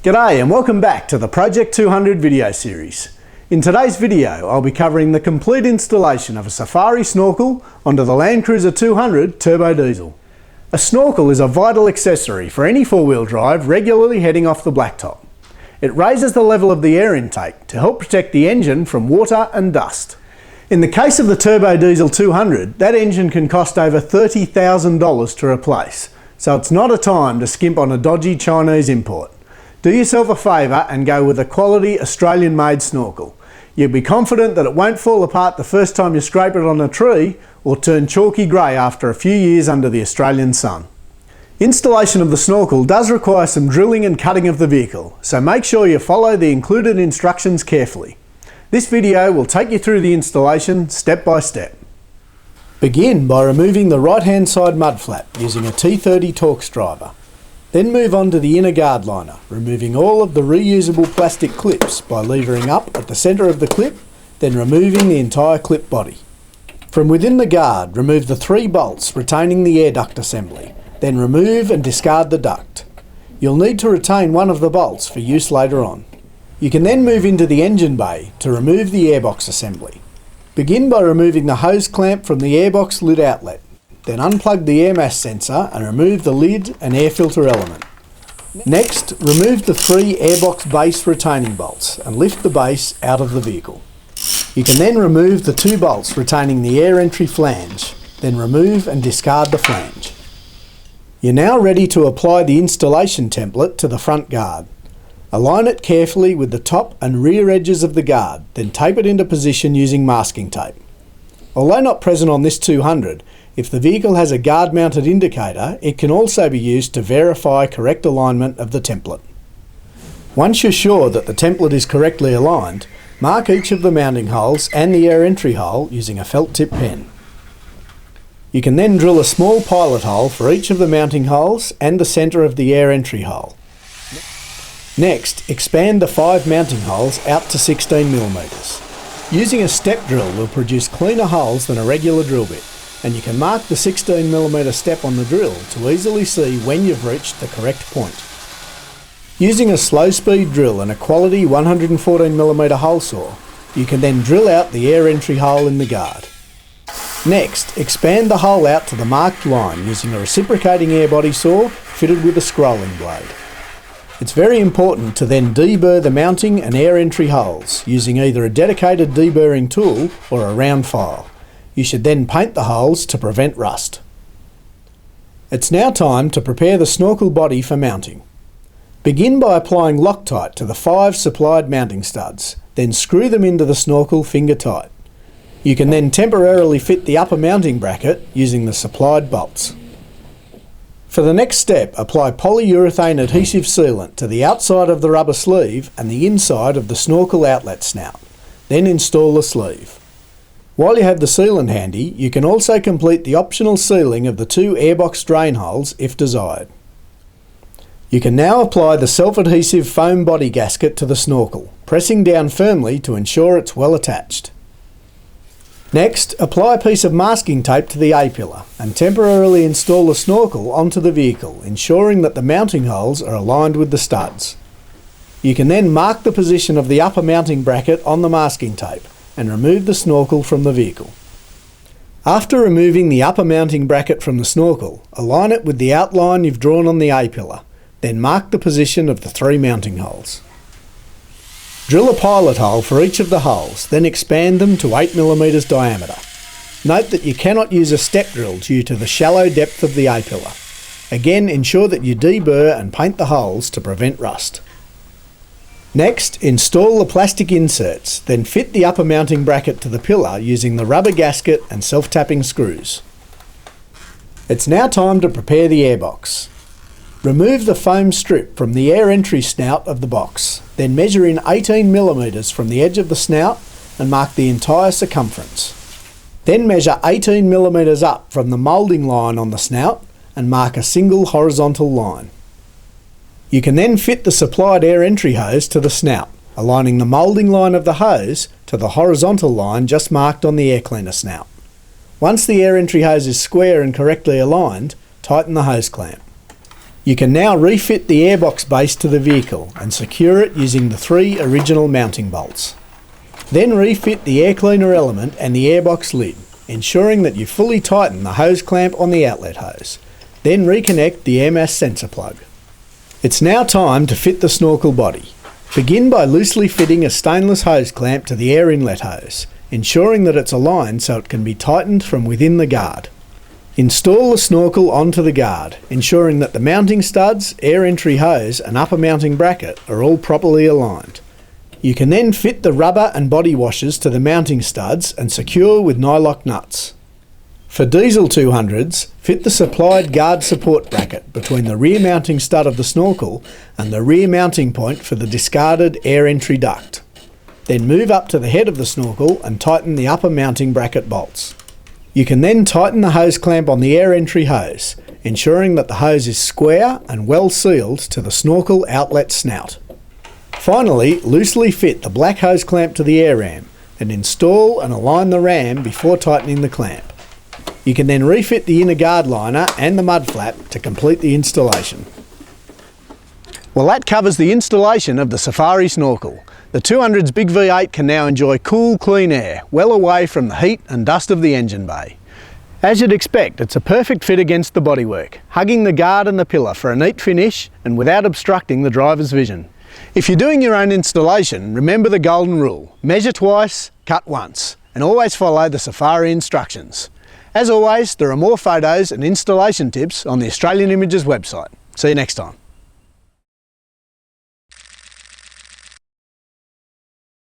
G'day and welcome back to the Project 200 video series. In today's video I'll be covering the complete installation of a safari snorkel onto the Land Cruiser 200 turbo diesel. A snorkel is a vital accessory for any four-wheel drive regularly heading off the blacktop. It raises the level of the air intake to help protect the engine from water and dust. In the case of the turbo diesel 200, that engine can cost over $30,000 to replace, so it's not a time to skimp on a dodgy Chinese import. Do yourself a favour and go with a quality Australian-made snorkel. You'll be confident that it won't fall apart the first time you scrape it on a tree or turn chalky grey after a few years under the Australian sun. Installation of the snorkel does require some drilling and cutting of the vehicle, so make sure you follow the included instructions carefully. This video will take you through the installation step by step. Begin by removing the right-hand side mud flap using a T30 Torx driver. Then move on to the inner guard liner, removing all of the reusable plastic clips by levering up at the centre of the clip, then removing the entire clip body. From within the guard, remove the 3 bolts retaining the air duct assembly, then remove and discard the duct. You'll need to retain one of the bolts for use later on. You can then move into the engine bay to remove the airbox assembly. Begin by removing the hose clamp from the airbox lid outlet. Then unplug the air mass sensor and remove the lid and air filter element. Next, remove the 3 airbox base retaining bolts and lift the base out of the vehicle. You can then remove the 2 bolts retaining the air entry flange, then remove and discard the flange. You're now ready to apply the installation template to the front guard. Align it carefully with the top and rear edges of the guard, then tape it into position using masking tape. Although not present on this 200, if the vehicle has a guard-mounted indicator, it can also be used to verify correct alignment of the template. Once you're sure that the template is correctly aligned, mark each of the mounting holes and the air entry hole using a felt tip pen. You can then drill a small pilot hole for each of the mounting holes and the centre of the air entry hole. Next, expand the 5 mounting holes out to 16mm. Using a step drill will produce cleaner holes than a regular drill bit, and you can mark the 16mm step on the drill to easily see when you've reached the correct point. Using a slow speed drill and a quality 114mm hole saw, you can then drill out the air entry hole in the guard. Next, expand the hole out to the marked line using a reciprocating air body saw fitted with a scrolling blade. It's very important to then deburr the mounting and air entry holes using either a dedicated deburring tool or a round file. You should then paint the holes to prevent rust. It's now time to prepare the snorkel body for mounting. Begin by applying Loctite to the 5 supplied mounting studs, then screw them into the snorkel finger tight. You can then temporarily fit the upper mounting bracket using the supplied bolts. For the next step, apply polyurethane adhesive sealant to the outside of the rubber sleeve and the inside of the snorkel outlet snout. Then install the sleeve. While you have the sealant handy, you can also complete the optional sealing of the 2 airbox drain holes if desired. You can now apply the self-adhesive foam body gasket to the snorkel, pressing down firmly to ensure it's well attached. Next, apply a piece of masking tape to the A-pillar and temporarily install the snorkel onto the vehicle, ensuring that the mounting holes are aligned with the studs. You can then mark the position of the upper mounting bracket on the masking tape and remove the snorkel from the vehicle. After removing the upper mounting bracket from the snorkel, align it with the outline you've drawn on the A-pillar, then mark the position of the 3 mounting holes. Drill a pilot hole for each of the holes, then expand them to 8mm diameter. Note that you cannot use a step drill due to the shallow depth of the A-pillar. Again, ensure that you deburr and paint the holes to prevent rust. Next, install the plastic inserts, then fit the upper mounting bracket to the pillar using the rubber gasket and self-tapping screws. It's now time to prepare the airbox. Remove the foam strip from the air entry snout of the box, then measure in 18mm from the edge of the snout and mark the entire circumference. Then measure 18mm up from the moulding line on the snout and mark a single horizontal line. You can then fit the supplied air entry hose to the snout, aligning the moulding line of the hose to the horizontal line just marked on the air cleaner snout. Once the air entry hose is square and correctly aligned, tighten the hose clamp. You can now refit the airbox base to the vehicle and secure it using the 3 original mounting bolts. Then refit the air cleaner element and the airbox lid, ensuring that you fully tighten the hose clamp on the outlet hose. Then reconnect the air mass sensor plug. It's now time to fit the snorkel body. Begin by loosely fitting a stainless hose clamp to the air inlet hose, ensuring that it's aligned so it can be tightened from within the guard. Install the snorkel onto the guard, ensuring that the mounting studs, air entry hose and upper mounting bracket are all properly aligned. You can then fit the rubber and body washers to the mounting studs and secure with nylock nuts. For diesel 200s, fit the supplied guard support bracket between the rear mounting stud of the snorkel and the rear mounting point for the discarded air entry duct. Then move up to the head of the snorkel and tighten the upper mounting bracket bolts. You can then tighten the hose clamp on the air entry hose, ensuring that the hose is square and well sealed to the snorkel outlet snout. Finally, loosely fit the black hose clamp to the air ram, and install and align the ram before tightening the clamp. You can then refit the inner guard liner and the mud flap to complete the installation. Well, that covers the installation of the Safari snorkel. The 200's big V8 can now enjoy cool, clean air, well away from the heat and dust of the engine bay. As you'd expect, it's a perfect fit against the bodywork, hugging the guard and the pillar for a neat finish and without obstructing the driver's vision. If you're doing your own installation, remember the golden rule: measure twice, cut once, and always follow the Safari instructions. As always, there are more photos and installation tips on the Australian Images website. See you next time.